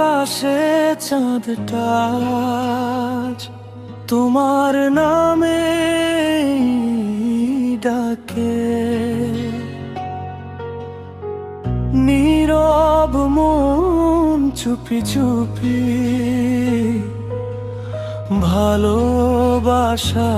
আকাশে চাঁদটা আজ তোমার নামে ডাকে। নীরব মন চুপি চুপি ভালোবাসা